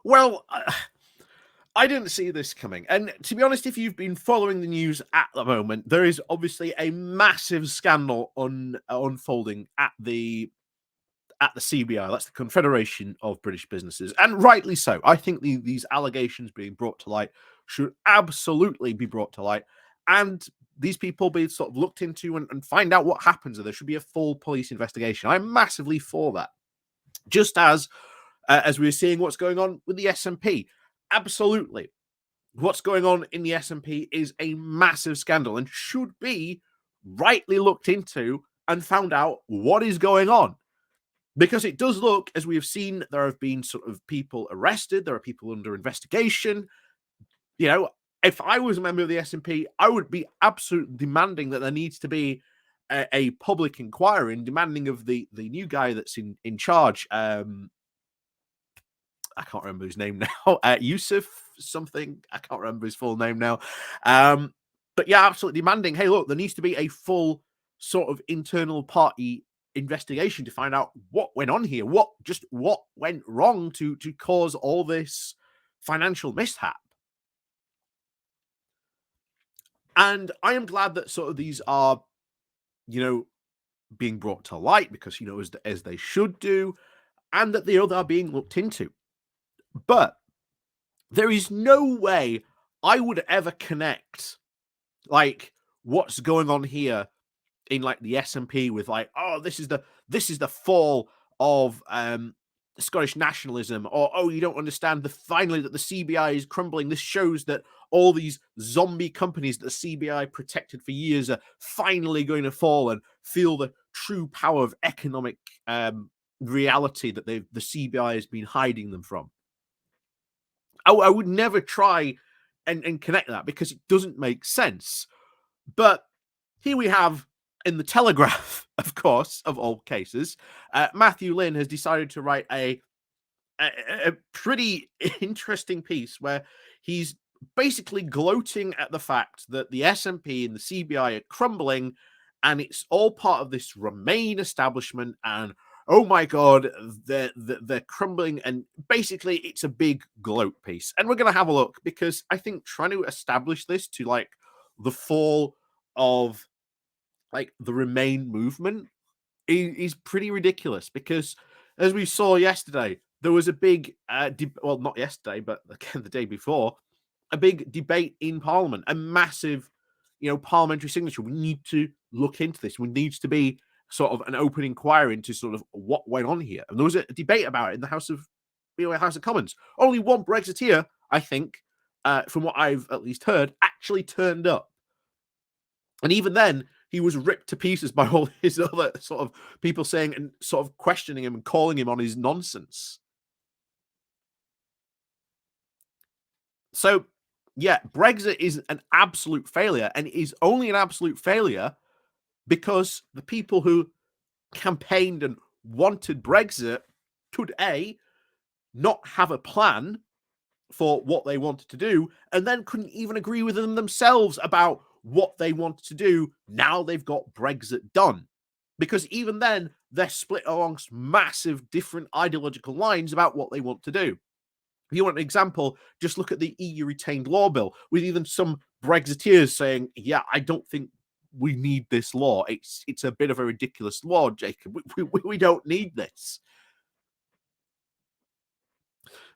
Well, I didn't see this coming. And to be honest, if you've been following the news at the moment, there is obviously a massive scandal unfolding at the CBI. That's the Confederation of British Businesses, and rightly so. I think these allegations being brought to light should absolutely be brought to light, and these people be sort of looked into and find out what happens. And there should be a full police investigation. I'm massively for that. Just as we were seeing what's going on with the SNP. Absolutely. What's going on in the SNP is a massive scandal and should be rightly looked into and found out what is going on. Because it does look, as we have seen, there have been sort of people arrested, there are people under investigation. You know, if I was a member of the SNP, I would be absolutely demanding that there needs to be a public inquiry and demanding of the new guy that's in charge. I can't remember his name now. Yusuf something. I can't remember his full name now. But yeah, absolutely demanding, hey, look, there needs to be a full sort of internal party investigation to find out what went on here. What went wrong to cause all this financial mishap. And I am glad that sort of these are, being brought to light because, as they should do, and that they are being looked into. But there is no way I would ever connect, like, what's going on here in, like, the SNP with, like, oh, this is the fall of Scottish nationalism, or, oh, you don't understand finally that the CBI is crumbling. This shows that all these zombie companies that the CBI protected for years are finally going to fall and feel the true power of economic reality that the CBI has been hiding them from. I would never try and connect that because it doesn't make sense. But here we have in the Telegraph, of course, of all cases, Matthew Lynn has decided to write a pretty interesting piece where he's basically gloating at the fact that the SNP and the CBI are crumbling, and it's all part of this Remain establishment, and oh my god, they're crumbling, and basically it's a big gloat piece. And we're going to have a look, because I think trying to establish this to, like, the fall of, like, the Remain movement is pretty ridiculous, because as we saw yesterday, there was a big, well, not yesterday, but again the day before, a big debate in Parliament, a massive, parliamentary signature. We need to look into this. We needs to be sort of an open inquiry into sort of what went on here. And there was a debate about it in the House of Commons. Only one Brexiteer, I think, from what I've at least heard, actually turned up. And even then, he was ripped to pieces by all his other sort of people saying and sort of questioning him and calling him on his nonsense. So, yeah, Brexit is an absolute failure, and it is only an absolute failure because the people who campaigned and wanted Brexit could not have a plan for what they wanted to do, and then couldn't even agree with them themselves about what they wanted to do. Now they've got Brexit done, because even then they're split alongst massive different ideological lines about what they want to do. If you want an example, just look at the EU retained law bill, with even some Brexiteers saying, yeah, I don't think we need this law. It's a bit of a ridiculous law, Jacob. We don't need this.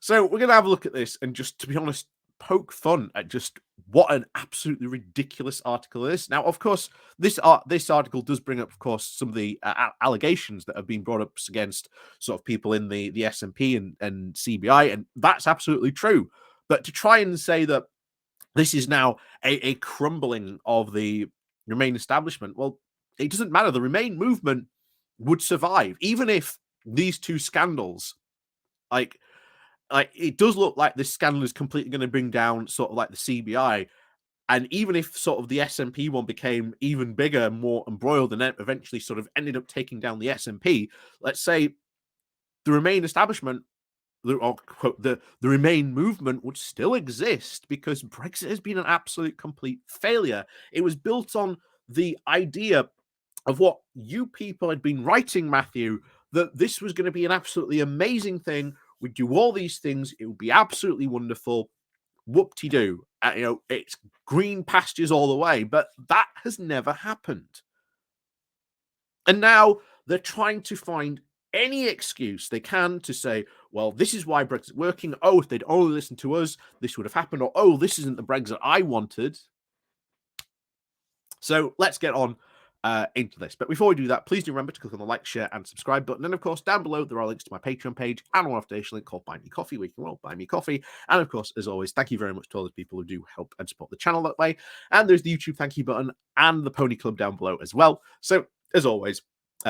So we're going to have a look at this and just, to be honest, poke fun at just what an absolutely ridiculous article is. Now, of course, this article does bring up, of course, some of the allegations that have been brought up against sort of people in the SNP and CBI, and that's absolutely true. But to try and say that this is now a crumbling of the Remain establishment, well, it doesn't matter. The Remain movement would survive, even if these two scandals, like it does look like this scandal is completely going to bring down sort of like the CBI. And even if sort of the SNP one became even bigger, more embroiled, and eventually sort of ended up taking down the SNP, let's say the Remain establishment, or quote, the Remain movement would still exist, because Brexit has been an absolute complete failure. It was built on the idea of what you people had been writing, Matthew, that this was going to be an absolutely amazing thing We'd do all these things. It would be absolutely wonderful. Whoop-de-doo. It's green pastures all the way. But that has never happened. And now they're trying to find any excuse they can to say, well, this is why Brexit's working. Oh, if they'd only listened to us, this would have happened. Or, oh, this isn't the Brexit I wanted. So let's get on into this. But before we do that, please do remember to click on the like, share, and subscribe button. And of course, down below, there are links to my Patreon page and one foundation link called Buy Me Coffee, where you can all buy me coffee. And of course, as always, thank you very much to all those people who do help and support the channel that way. And there's the YouTube thank you button and the Pony Club down below as well. So as always,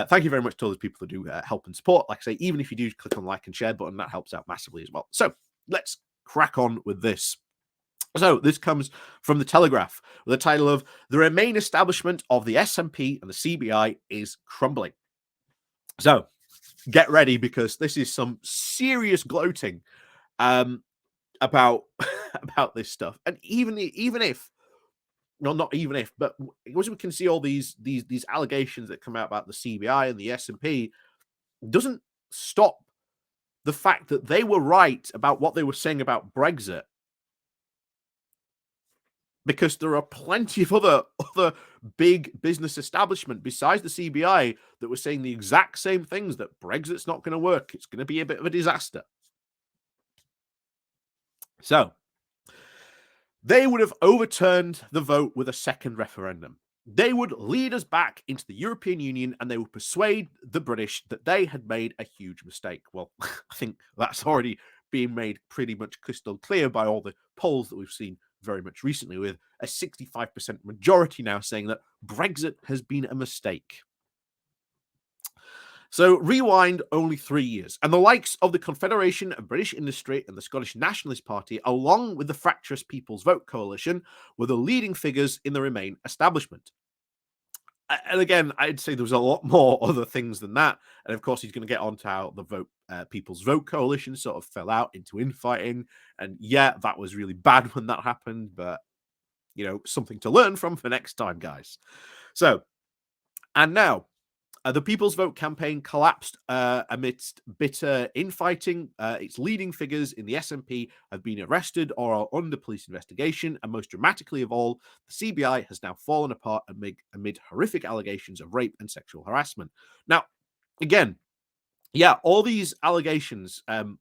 thank you very much to all those people who do help and support. Like I say, even if you do click on the like and share button, that helps out massively as well. So let's crack on with this. So this comes from the Telegraph with the title of "The Remain Establishment of the SNP and the CBI is Crumbling." So get ready, because this is some serious gloating about about this stuff. And even if, no, not even if, but as we can see, all these allegations that come out about the CBI and the SNP doesn't stop the fact that they were right about what they were saying about Brexit. Because there are plenty of other big business establishment besides the CBI that were saying the exact same things, that Brexit's not going to work. It's going to be a bit of a disaster. So they would have overturned the vote with a second referendum. They would lead us back into the European Union, and they would persuade the British that they had made a huge mistake. Well, I think that's already been made pretty much crystal clear by all the polls that we've seen very much recently, with a 65% majority now saying that Brexit has been a mistake. So rewind only 3 years, and the likes of the Confederation of British Industry and the Scottish Nationalist Party, along with the fractious People's Vote Coalition, were the leading figures in the Remain establishment. And again, I'd say there was a lot more other things than that. And of course, he's going to get on to how the People's Vote Coalition sort of fell out into infighting. And yeah, that was really bad when that happened, but something to learn from for next time, guys. So, and now, the People's Vote campaign collapsed amidst bitter infighting. Its leading figures in the SNP have been arrested or are under police investigation. And most dramatically of all, the CBI has now fallen apart amid horrific allegations of rape and sexual harassment. Now, again, yeah, all these allegations and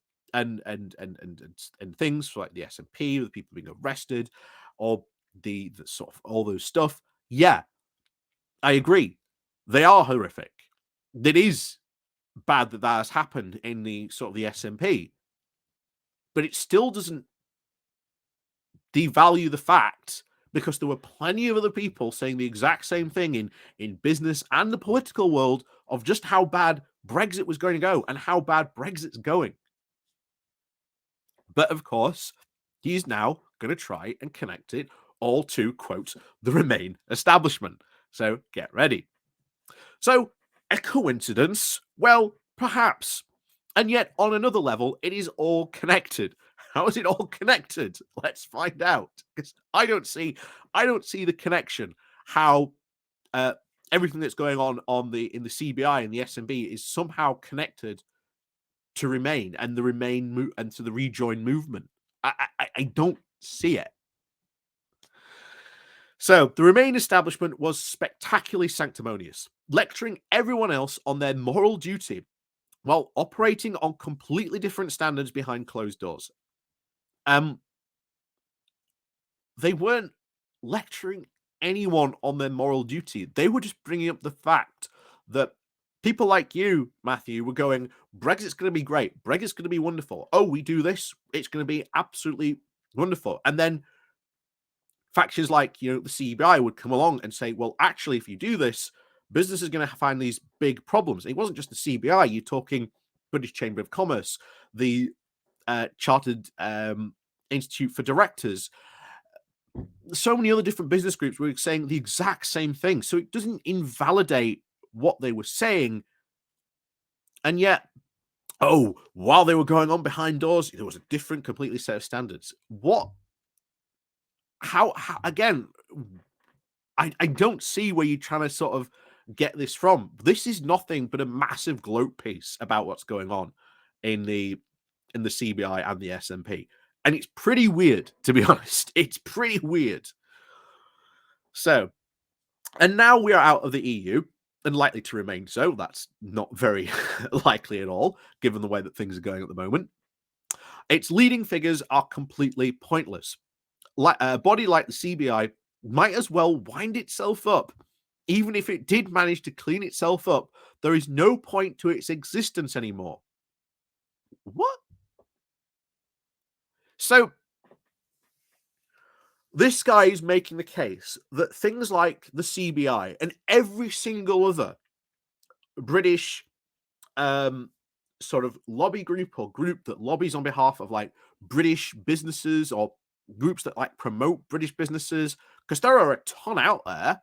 things like the SNP, the people being arrested, or the sort of all those stuff. Yeah, I agree. They are horrific. It is bad that has happened in the sort of the SNP, but it still doesn't devalue the fact, because there were plenty of other people saying the exact same thing in business and the political world of just how bad Brexit was going to go and how bad Brexit's going. But of course, he's now going to try and connect it all to, quote, the Remain establishment. So get ready. So, a coincidence? Well, perhaps. And yet, on another level, it is all connected. How is it all connected? Let's find out. Because I don't see the connection. How everything that's going on in the CBI and the SNP is somehow connected to Remain and the Remain and to the Rejoin movement. I don't see it. So, the Remain establishment was spectacularly sanctimonious, lecturing everyone else on their moral duty while operating on completely different standards behind closed doors. They weren't lecturing anyone on their moral duty. They were just bringing up the fact that people like you, Matthew, were going, Brexit's going to be great. Brexit's going to be wonderful. Oh, we do this, it's going to be absolutely wonderful. And then factions like, the CBI would come along and say, well, actually, if you do this, business is going to find these big problems. It wasn't just the CBI. You're talking British Chamber of Commerce, the Chartered Institute for Directors, so many other different business groups were saying the exact same thing. So it doesn't invalidate what they were saying. And yet, while they were going on behind doors, there was a different, completely set of standards. What? How again, I don't see where you're trying to sort of get this from. This is nothing but a massive gloat piece about what's going on in the in the CBI and the SNP. And it's pretty weird, to be honest. It's pretty weird. So, and now we are out of the EU and likely to remain so. That's not very likely at all, given the way that things are going at the moment. Its leading figures are completely pointless. A body like the CBI might as well wind itself up. Even if it did manage to clean itself up, there is no point to its existence anymore. What? So, this guy is making the case that things like the CBI and every single other British sort of lobby group or group that lobbies on behalf of like British businesses or groups that like promote British businesses, because there are a ton out there,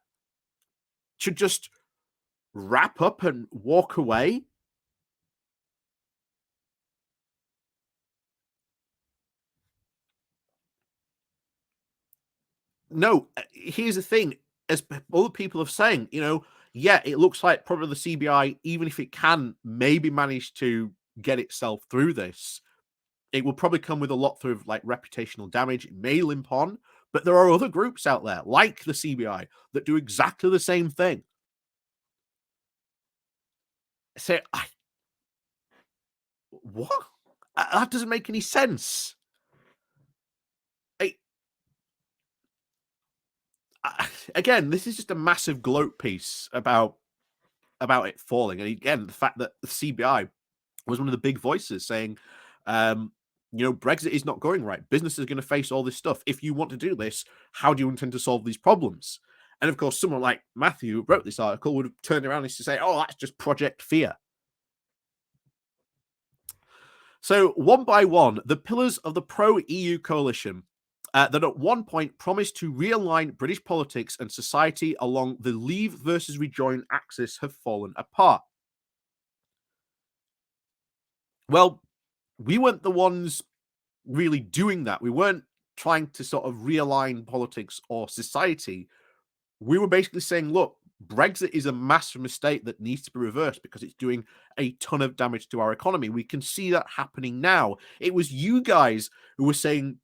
should just wrap up and walk away. No, here's the thing. As other people have saying, yeah, it looks like probably the CBI, even if it can maybe manage to get itself through this, it will probably come with a lot through like reputational damage. It may limp on, but there are other groups out there like the CBI that do exactly the same thing. So, what? That doesn't make any sense. Again, this is just a massive gloat piece about it falling, and again, the fact that the CBI was one of the big voices saying, Brexit is not going right. Business is going to face all this stuff. If you want to do this, how do you intend to solve these problems? And of course, someone like Matthew, who wrote this article, would have turned around and say, oh, that's just Project Fear. So, one by one, the pillars of the pro-EU coalition that at one point promised to realign British politics and society along the leave versus rejoin axis have fallen apart. Well, we weren't the ones really doing that. We weren't trying to sort of realign politics or society. We were basically saying, look, Brexit is a massive mistake that needs to be reversed because it's doing a ton of damage to our economy. We can see that happening now. It was you guys who were saying,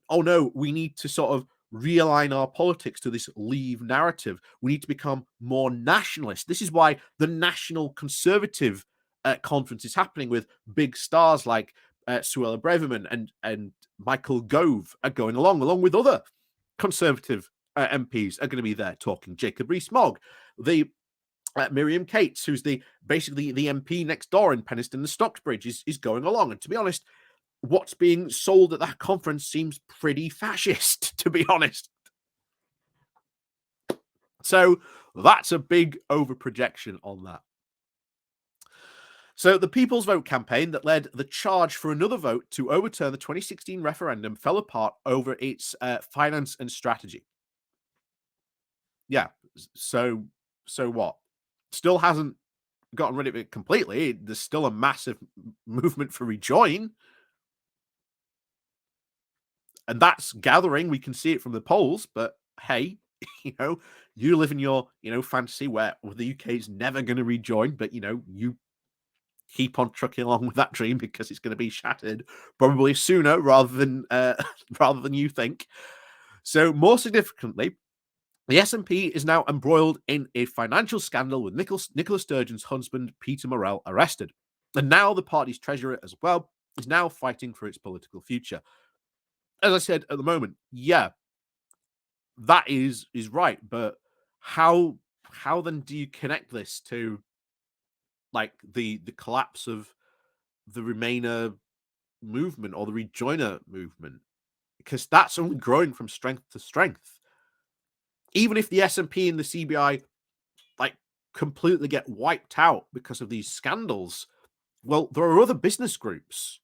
oh no, we need to sort of realign our politics to this leave narrative. We need to become more nationalist. This is why the National Conservative conference is happening with big stars like Suella Braverman and Michael Gove are going along with other Conservative MPs are going to be there talking. Jacob Rees-Mogg, the Miriam Cates, who's basically the MP next door in Penistone and Stocksbridge, is going along. And to be honest, what's being sold at that conference seems pretty fascist, to be honest. So that's a big overprojection on that. So the People's Vote campaign that led the charge for another vote to overturn the 2016 referendum fell apart over its finance and strategy. Yeah, so what? Still hasn't gotten rid of it completely. There's still a massive movement for rejoin. And that's gathering. We can see it from the polls, but hey, you live in your, fantasy where the UK is never going to rejoin, but, you keep on trucking along with that dream because it's going to be shattered probably sooner rather than you think. So more significantly, the SNP is now embroiled in a financial scandal with Nicola Sturgeon's husband, Peter Morrell, arrested. And now the party's treasurer as well is now fighting for its political future. As I said at the moment, yeah, that is right. But how then do you connect this to like the collapse of the Remainer movement or the Rejoiner movement? Because that's only growing from strength to strength. Even if the SNP and the CBI like completely get wiped out because of these scandals, well, there are other business groups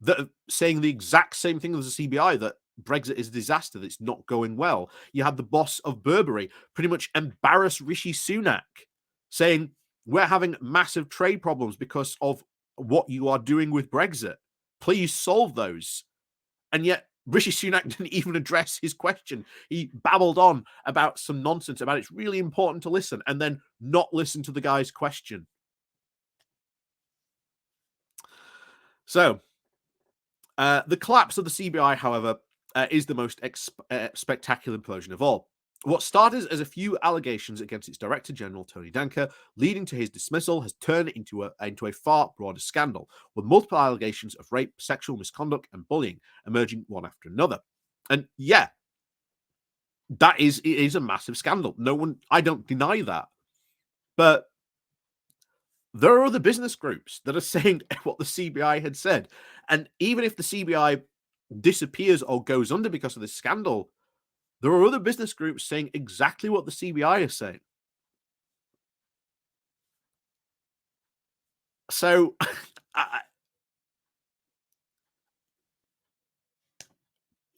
that are saying the exact same thing as the CBI, that Brexit is a disaster, that it's not going well. You had the boss of Burberry pretty much embarrass Rishi Sunak, saying, we're having massive trade problems because of what you are doing with Brexit. Please solve those. And yet Rishi Sunak didn't even address his question. He babbled on about some nonsense about it's really important to listen and then not listen to the guy's question. So The collapse of the CBI, however, is the most spectacular implosion of all. What started as a few allegations against its Director General, Tony Danker, leading to his dismissal, has turned into a far broader scandal, with multiple allegations of rape, sexual misconduct, and bullying emerging one after another. And yeah, it is a massive scandal. I don't deny that. But there are other business groups that are saying what the CBI had said. And even if the CBI disappears or goes under because of this scandal, there are other business groups saying exactly what the CBI is saying. So,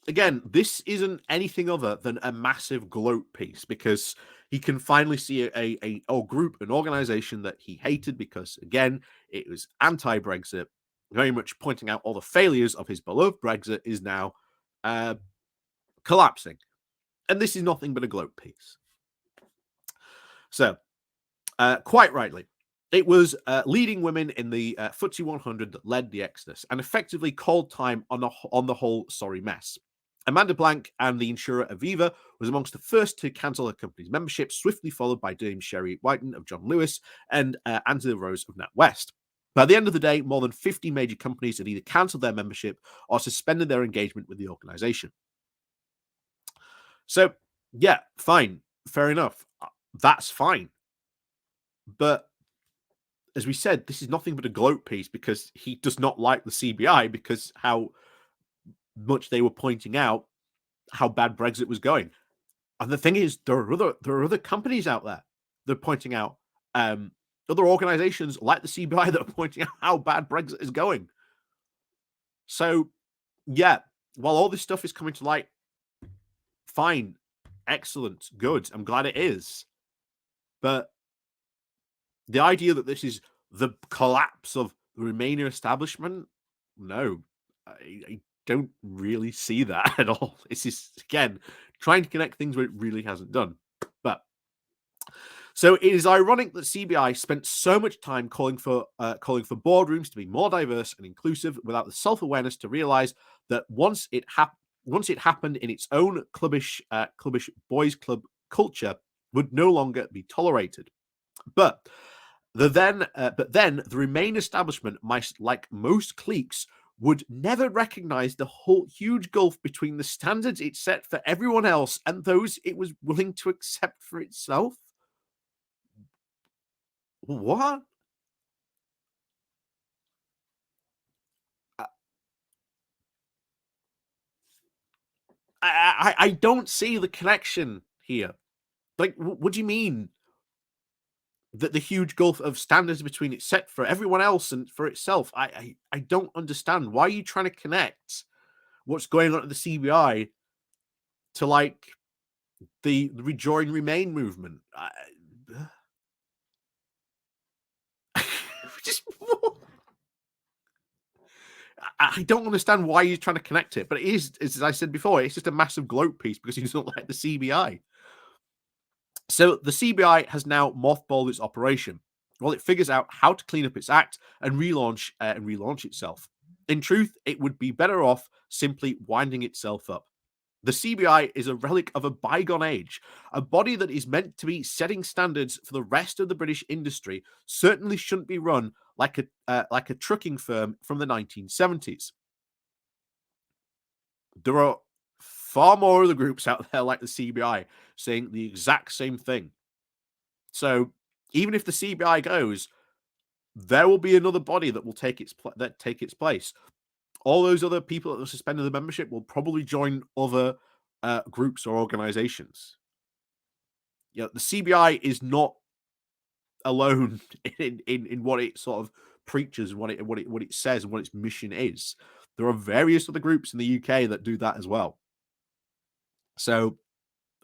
again, this isn't anything other than a massive gloat piece because he can finally see a group, an organization that he hated because, again, it was anti-Brexit, very much pointing out all the failures of his beloved Brexit, is now collapsing. And this is nothing but a gloat piece. So, quite rightly, it was leading women in the FTSE 100 that led the exodus and effectively called time on the whole sorry mess. Amanda Blank and the insurer Aviva was amongst the first to cancel her company's membership, swiftly followed by Dame Sherry Whiten of John Lewis and Angela Rose of NatWest. By the end of the day, more than 50 major companies had either cancelled their membership or suspended their engagement with the organisation. So, yeah, fine, fair enough. That's fine. But as we said, this is nothing but a gloat piece because he does not like the CBI because how much they were pointing out how bad Brexit was going. And the thing is, there are other companies out there that are pointing out other organizations like the CBI that are pointing out how bad Brexit is going. So, yeah, while all this stuff is coming to light, fine, excellent, good. I'm glad it is. But the idea that this is the collapse of the Remainer establishment, no, I don't really see that at all. This is, again, trying to connect things where it really hasn't done. But so it is ironic that CBI spent so much time calling for boardrooms to be more diverse and inclusive without the self-awareness to realize that once it happened in its own clubbish boys club culture would no longer be tolerated. But then the Remain establishment, like most cliques, would never recognize the whole huge gulf between the standards it set for everyone else and those it was willing to accept for itself. What? I don't see the connection here. Like, what do you mean that the huge gulf of standards between it set for everyone else and for itself? I don't understand. Why are you trying to connect what's going on at the CBI to like the Rejoin Remain movement? Just I don't understand why he's trying to connect it, but it is, as I said before, it's just a massive gloat piece because he doesn't like the CBI. So the CBI has now mothballed its operation while it figures out how to clean up its act and relaunch itself. In truth, it would be better off simply winding itself up. The CBI is a relic of a bygone age. A body that is meant to be setting standards for the rest of the British industry certainly shouldn't be run like a trucking firm from the 1970s. There are far more other groups out there like the CBI saying the exact same thing. So even if the CBI goes, there will be another body that will take its place. All those other people that have suspended the membership will probably join other groups or organizations. You know, the CBI is not alone in what it sort of preaches, what it says, and what its mission is. There are various other groups in the UK that do that as well. So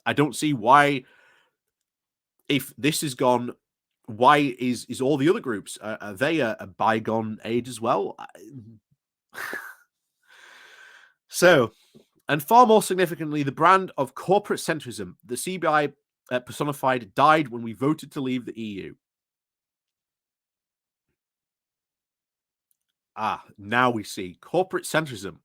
I don't see why, if this is gone, why is all the other groups, are they a bygone age as well? So, and far more significantly, the brand of corporate centrism the CBI personified died when we voted to leave the EU. now we see corporate centrism.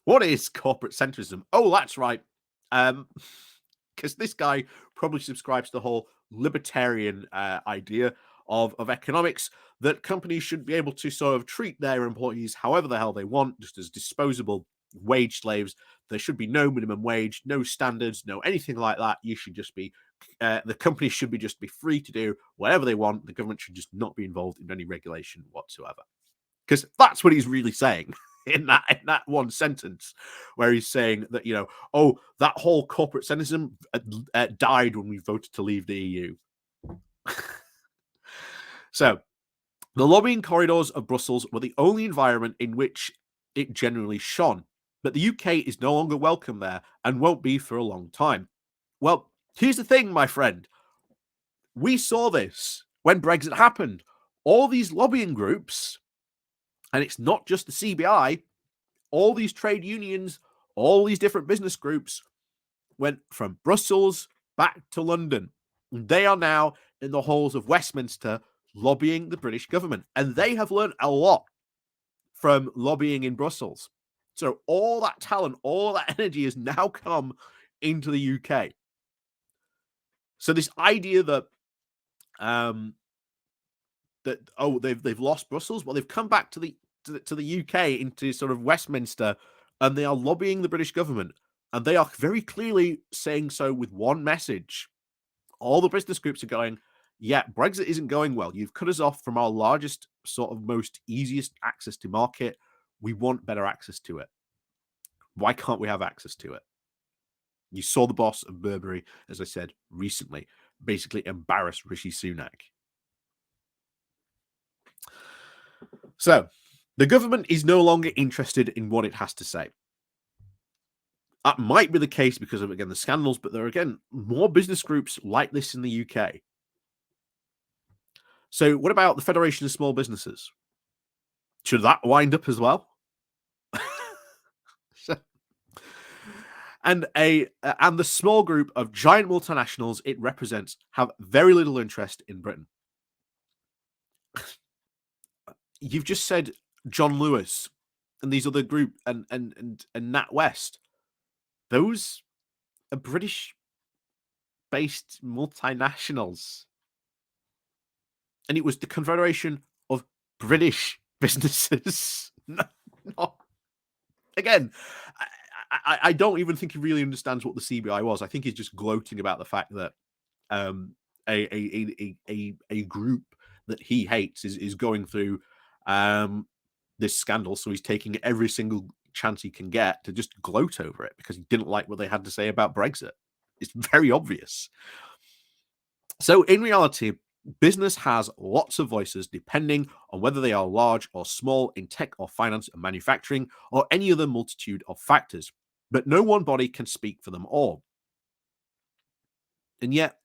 What is corporate centrism? Oh, that's right. Because this guy probably subscribes to the whole libertarian idea of economics, that companies should be able to sort of treat their employees however the hell they want, just as disposable wage slaves. There should be no minimum wage, no standards, no anything like that. You should just be the company should be just be free to do whatever they want. The government should just not be involved in any regulation whatsoever. Because that's what he's really saying in that one sentence, where he's saying that, oh, that whole corporate centrism died when we voted to leave the EU. So the lobbying corridors of Brussels were the only environment in which it generally shone, but the UK is no longer welcome there and won't be for a long time. Well, here's the thing, my friend. We saw this when Brexit happened. All these lobbying groups, and it's not just the CBI, all these trade unions, all these different business groups went from Brussels back to London. They are now in the halls of Westminster lobbying the British government, and they have learned a lot from lobbying in Brussels. So all that talent, all that energy has now come into the UK. So this idea that they've lost Brussels, well, they've come back to the UK, into sort of Westminster, and they are lobbying the British government, and they are very clearly saying so with one message. All the business groups are going, yeah, Brexit isn't going well. You've cut us off from our largest, sort of most easiest access to market. We want better access to it. Why can't we have access to it? You saw the boss of Burberry, as I said recently, basically embarrass Rishi Sunak. So the government is no longer interested in what it has to say. That might be the case because of, again, the scandals, but there are, again, more business groups like this in the UK. So what about the Federation of Small Businesses? Should that wind up as well? And the small group of giant multinationals it represents have very little interest in Britain. You've just said John Lewis and these other group and Nat West. Those are British-based multinationals. And it was the Confederation of British Businesses. No. Again, I don't even think he really understands what the CBI was. I think he's just gloating about the fact that a group that he hates is going through this scandal. So he's taking every single chance he can get to just gloat over it because he didn't like what they had to say about Brexit. It's very obvious. So in reality, business has lots of voices depending on whether they are large or small in tech or finance or manufacturing or any other multitude of factors. But no one body can speak for them all. And yet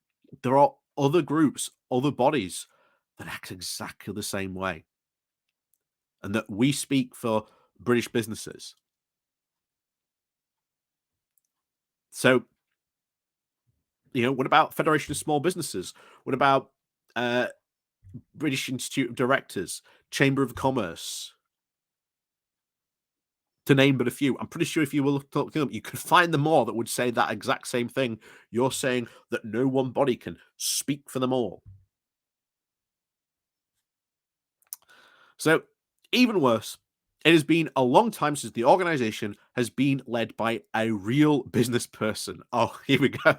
there are other groups, other bodies that act exactly the same way. And that we speak for British businesses. So, what about Federation of Small Businesses? What about British Institute of Directors, Chamber of Commerce, to name but a few? I'm pretty sure if you were looking them, you could find them all that would say that exact same thing. You're saying that no one body can speak for them all. So, even worse, it has been a long time since the organization has been led by a real business person. Oh, here we go.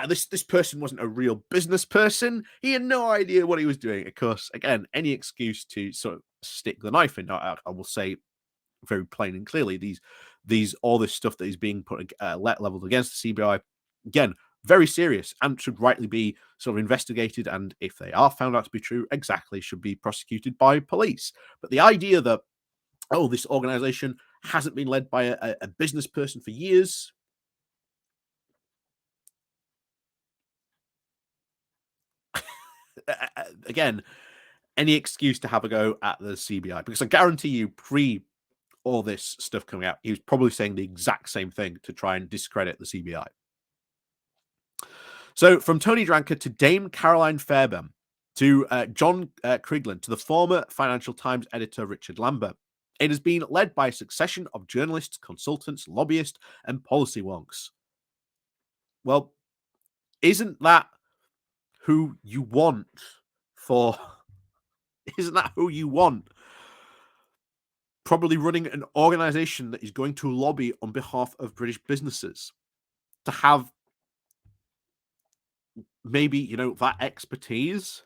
This person wasn't a real business person. He had no idea what he was doing. Of course, again, any excuse to sort of stick the knife in. I will say very plain and clearly, all this stuff that is being put leveled against the CBI, again, very serious and should rightly be sort of investigated. And if they are found out to be true, exactly, should be prosecuted by police. But the idea that, this organization hasn't been led by a business person for years. Again, any excuse to have a go at the CBI, because I guarantee you, pre all this stuff coming out, he was probably saying the exact same thing to try and discredit the CBI. So from Tony Dranker to Dame Caroline Fairbairn, To John Criglen, to the former Financial Times editor Richard Lambert. It has been led by a succession of journalists, consultants, lobbyists, and policy wonks. Well, isn't that who you want for? Isn't that who you want? Probably running an organization that is going to lobby on behalf of British businesses to have maybe, that expertise.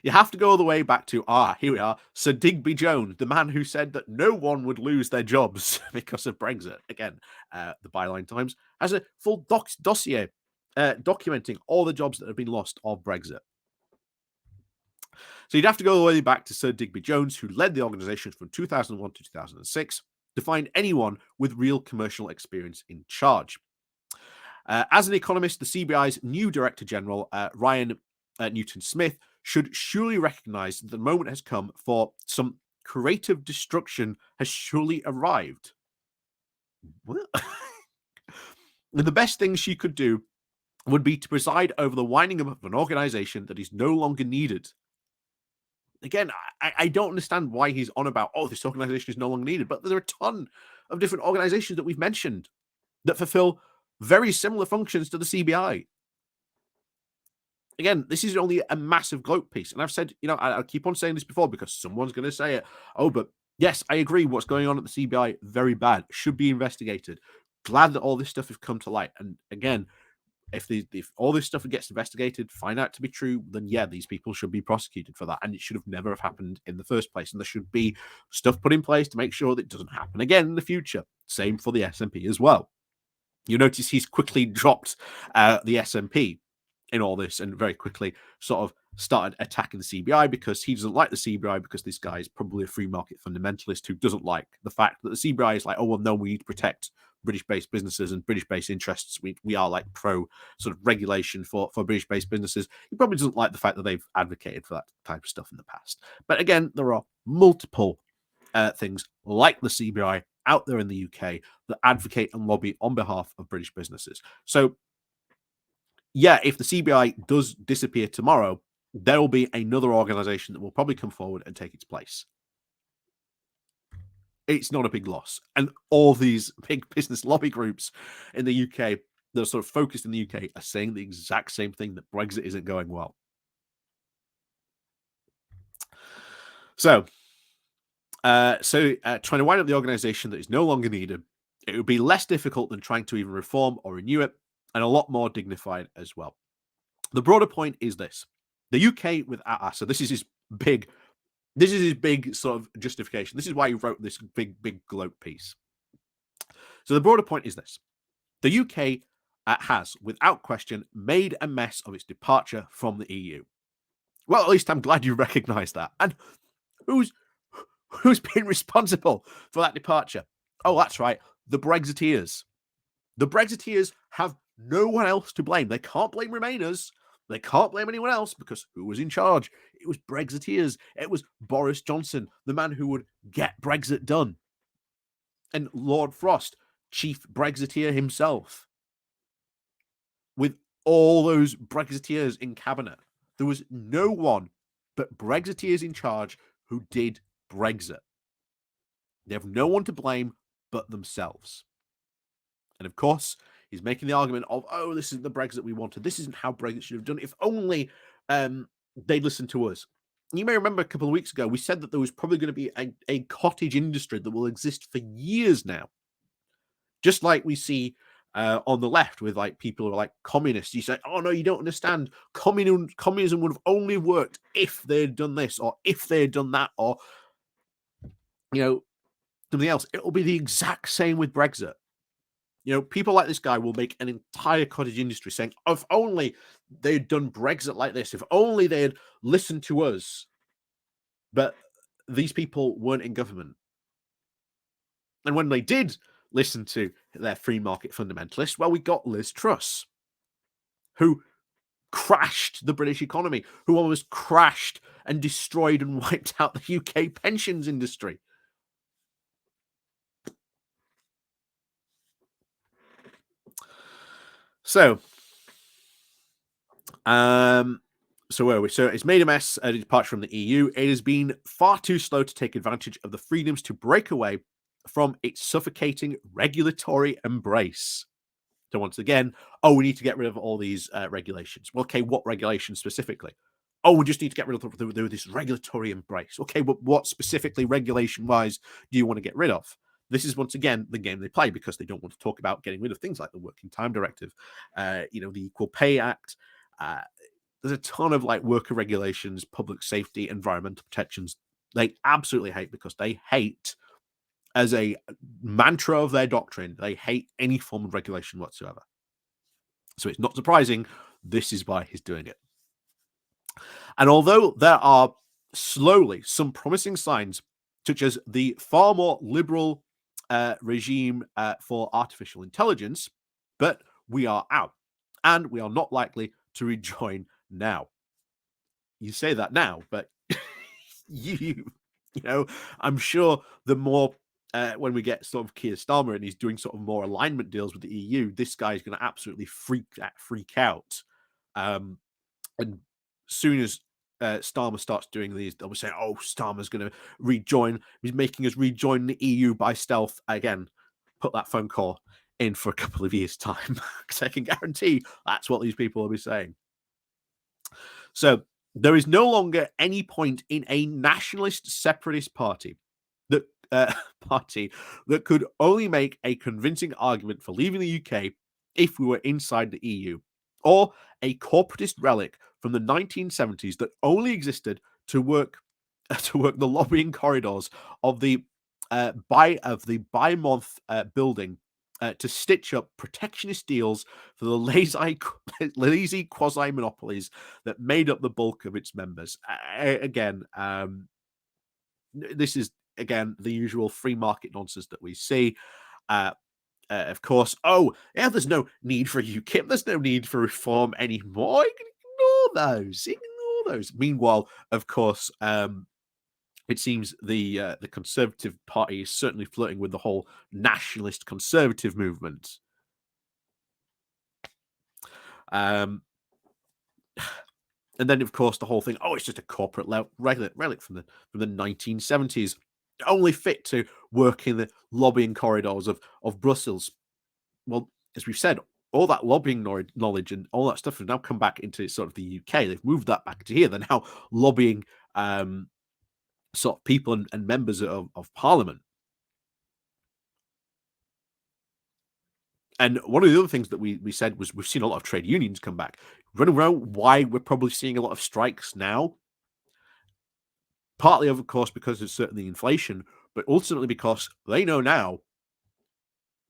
You have to go all the way back to, here we are, Sir Digby Jones, the man who said that no one would lose their jobs because of Brexit. Again, the Byline Times has a full dossier documenting all the jobs that have been lost of Brexit. So you'd have to go all the way back to Sir Digby Jones, who led the organisation from 2001 to 2006, to find anyone with real commercial experience in charge. As an economist, the CBI's new Director General, Ryan Newton-Smith, should surely recognise that the moment has come for some creative destruction has surely arrived. The best thing she could do would be to preside over the winding up of an organisation that is no longer needed. Again, I don't understand why he's on about, this organisation is no longer needed, but there are a ton of different organisations that we've mentioned that fulfil very similar functions to the CBI. Again, this is only a massive gloat piece. And I've said, I keep on saying this before because someone's going to say it. But yes, I agree. What's going on at the CBI, very bad, should be investigated. Glad that all this stuff has come to light. And again, if all this stuff gets investigated, find out to be true, then yeah, these people should be prosecuted for that. And it should have never have happened in the first place. And there should be stuff put in place to make sure that it doesn't happen again in the future. Same for the SNP as well. You notice he's quickly dropped the SNP in all this and very quickly sort of started attacking the CBI because he doesn't like the CBI because this guy is probably a free market fundamentalist who doesn't like the fact that the CBI is like, no, we need to protect British-based businesses and British-based interests. We are like pro sort of regulation for British-based businesses. He probably doesn't like the fact that they've advocated for that type of stuff in the past. But again, there are multiple things like the CBI out there in the UK that advocate and lobby on behalf of British businesses. So yeah, if the CBI does disappear tomorrow, there will be another organization that will probably come forward and take its place. It's not a big loss. And all these big business lobby groups in the UK that are sort of focused in the UK are saying the exact same thing, that Brexit isn't going well. So trying to wind up the organization that is no longer needed, it would be less difficult than trying to even reform or renew it, and a lot more dignified as well. The broader point is this: the UK with so this is his big sort of justification. This is why he wrote this big gloat piece. So the broader point is this: the UK has, without question, made a mess of its departure from the EU. Well, at least I'm glad you recognise that. And who's been responsible for that departure? Oh, that's right, the Brexiteers. The Brexiteers have no one else to blame. They can't blame Remainers. They can't blame anyone else because who was in charge? It was Brexiteers. It was Boris Johnson, the man who would get Brexit done. And Lord Frost, chief Brexiteer himself. With all those Brexiteers in cabinet, there was no one but Brexiteers in charge who did Brexit. They have no one to blame but themselves. And of course, he's making the argument of, this isn't the Brexit we wanted. This isn't how Brexit should have done. If only they'd listened to us. You may remember a couple of weeks ago, we said that there was probably going to be a cottage industry that will exist for years now. Just like we see on the left with like people who are like communists. You say, no, you don't understand. Communism would have only worked if they had done this or if they had done that or, something else. It will be the exact same with Brexit. People like this guy will make an entire cottage industry saying, if only they'd done Brexit like this, if only they had listened to us. But these people weren't in government. And when they did listen to their free market fundamentalists, well, we got Liz Truss, who crashed the British economy, who almost crashed and destroyed and wiped out the UK pensions industry. So, So where are we? So it's made a mess at its departure from the EU. It has been far too slow to take advantage of the freedoms to break away from its suffocating regulatory embrace. So once again, we need to get rid of all these regulations. Well, okay, what regulations specifically? We just need to get rid of this regulatory embrace. Okay, but what specifically regulation-wise do you want to get rid of? This is once again the game they play because they don't want to talk about getting rid of things like the Working Time Directive, the Equal Pay Act. There's a ton of like worker regulations, public safety, environmental protections they absolutely hate because they hate, as a mantra of their doctrine, they hate any form of regulation whatsoever. So it's not surprising this is why he's doing it. And although there are slowly some promising signs, such as the far more liberal regime for artificial intelligence, but we are out and we are not likely to rejoin now. You say that now, but you know, I'm sure the more when we get sort of Keir Starmer and he's doing sort of more alignment deals with the EU, this guy is going to absolutely freak out. And soon as Starmer starts doing these, they'll be saying, "Oh, Starmer's going to rejoin. He's making us rejoin the EU by stealth." Again, put that phone call in for a couple of years' time, because I can guarantee that's what these people will be saying. So there is no longer any point in a nationalist separatist party that could only make a convincing argument for leaving the UK if we were inside the EU, or a corporatist relic from the 1970s that only existed to work the lobbying corridors of the Bi-Month building to stitch up protectionist deals for the lazy quasi-monopolies that made up the bulk of its members. This is, again, the usual free market nonsense that we see. Of course, there's no need for UKIP. There's no need for reform anymore. You can ignore those. Meanwhile, of course, it seems the Conservative Party is certainly flirting with the whole nationalist conservative movement. And then, of course, the whole thing, it's just a corporate relic from the 1970s, only fit to work in the lobbying corridors of Brussels. Well, as we've said, all that lobbying knowledge and all that stuff has now come back into sort of the UK. They've moved that back to here. They're now lobbying sort of people and members of Parliament. And one of the other things that we said was we've seen a lot of trade unions come back. Running around why we're probably seeing a lot of strikes now. Partly, of course, because of certainly inflation, but ultimately because they know now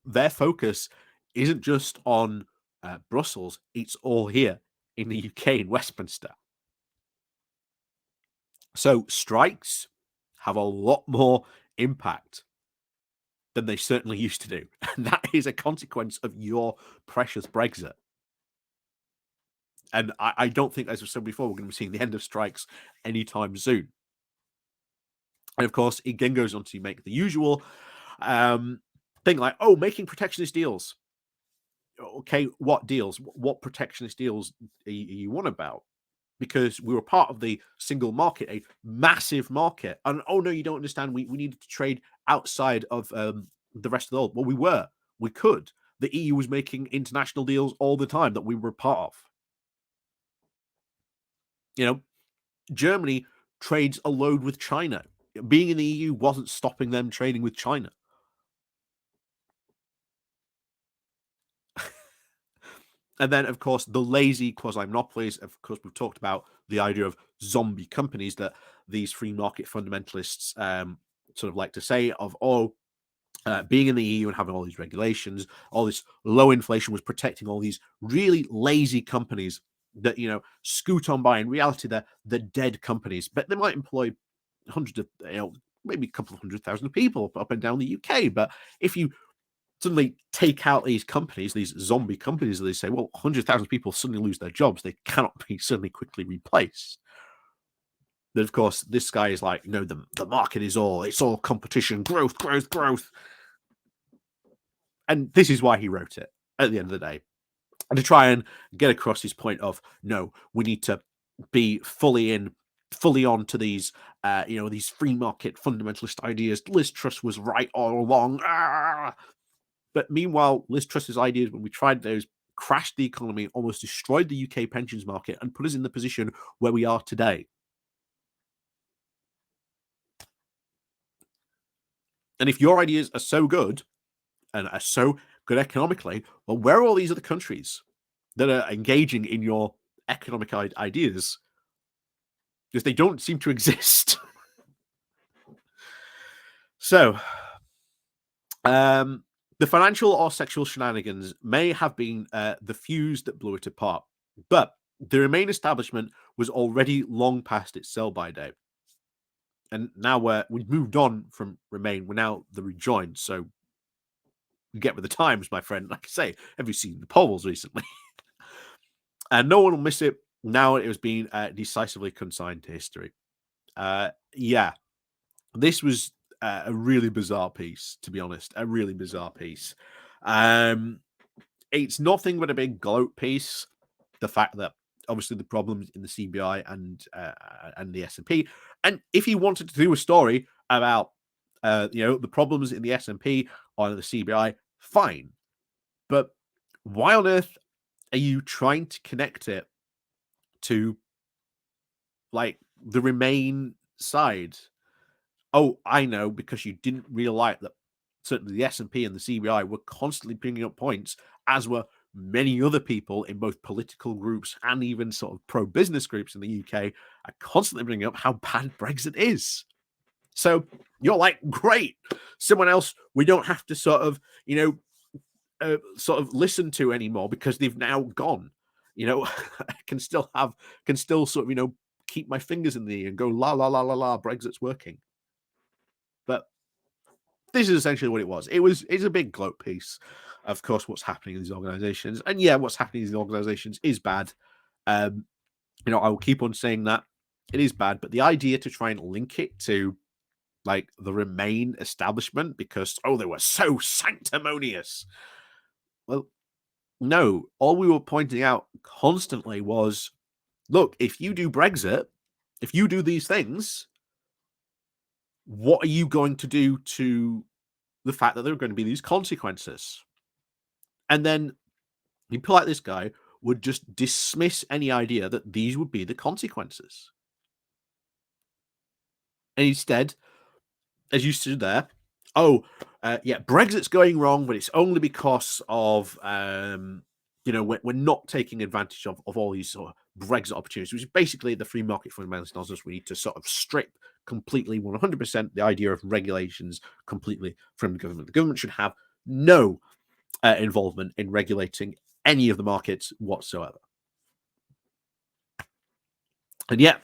their focus isn't just on Brussels, it's all here in the UK, in Westminster. So strikes have a lot more impact than they certainly used to do. And that is a consequence of your precious Brexit. And I don't think, as I said before, we're going to be seeing the end of strikes anytime soon. And of course, it again goes on to make the usual thing like, making protectionist deals. Okay, what deals? What protectionist deals are you on about? Because we were part of the single market, a massive market. And no, you don't understand. We needed to trade outside of the rest of the world. Well, we could. The EU was making international deals all the time that we were part of. Germany trades a load with China. Being in the EU wasn't stopping them trading with China. And then, of course, the lazy quasi-monopolies. Of course, we've talked about the idea of zombie companies that these free market fundamentalists sort of like to say of, being in the EU and having all these regulations, all this low inflation was protecting all these really lazy companies that, scoot on by. In reality, they're dead companies, but they might employ hundreds of, maybe a couple of 100,000 people up and down the UK. But if you suddenly take out these companies, these zombie companies, they say, 100,000 people suddenly lose their jobs. They cannot be suddenly quickly replaced. But of course, this guy is like, the market it's all competition, growth. And this is why he wrote it at the end of the day. and to try and get across his point of, no, we need to be fully on to these, these free market fundamentalist ideas. Liz Truss was right all along. But meanwhile, Liz Truss's ideas, when we tried those, crashed the economy, almost destroyed the UK pensions market, and put us in the position where we are today. And if your ideas are so good and are so good economically, well, where are all these other countries that are engaging in your economic ideas? Because they don't seem to exist. So, the financial or sexual shenanigans may have been the fuse that blew it apart, but the Remain establishment was already long past its sell-by date. And now we've moved on from Remain, we're now the Rejoined. So you get with the times, my friend. Like I say, have you seen the polls recently? And no one will miss it. Now it has been decisively consigned to history. Yeah, this was a really bizarre piece, to be honest. A really bizarre piece. It's nothing but a big gloat piece. The fact that obviously the problems in the CBI and the SNP, and if he wanted to do a story about the problems in the SNP or the CBI, fine. But why on earth are you trying to connect it to like the Remain side? Oh, I know, because you didn't realize that certainly the SNP and the CBI were constantly bringing up points, as were many other people in both political groups and even sort of pro-business groups in the UK, are constantly bringing up how bad Brexit is. So you're like, great, someone else we don't have to sort of, listen to anymore because they've now gone. I can still sort of, keep my fingers in the air and go la la la la la, Brexit's working. But this is essentially what it was. It's a big gloat piece. Of course, what's happening in these organizations, and yeah, what's happening in these organizations is bad. I will keep on saying that it is bad, but the idea to try and link it to like the Remain establishment because they were so sanctimonious. Well, no, all we were pointing out constantly was, look, if you do Brexit, if you do these things, what are you going to do to the fact that there are going to be these consequences? And then people like this guy would just dismiss any idea that these would be the consequences. And instead, as you stood there, Brexit's going wrong, but it's only because of, we're not taking advantage of all these sort of Brexit opportunities, which is basically the free market fundamentalist nonsense. We need to sort of strip completely 100% the idea of regulations completely from the government. The government should have no involvement in regulating any of the markets whatsoever. And yet,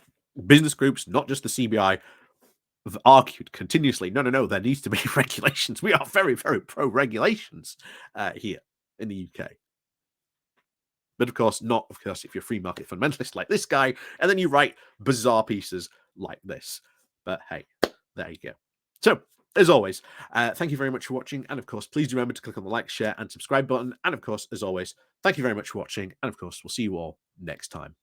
business groups, not just the CBI, have argued continuously, no, there needs to be regulations. We are very, very pro-regulations here in the UK. But of course, not, of course, if you're a free market fundamentalist like this guy, and then you write bizarre pieces like this. But hey, there you go. So, as always, thank you very much for watching. And of course, please do remember to click on the like, share, and subscribe button. And of course, as always, thank you very much for watching. And of course, we'll see you all next time.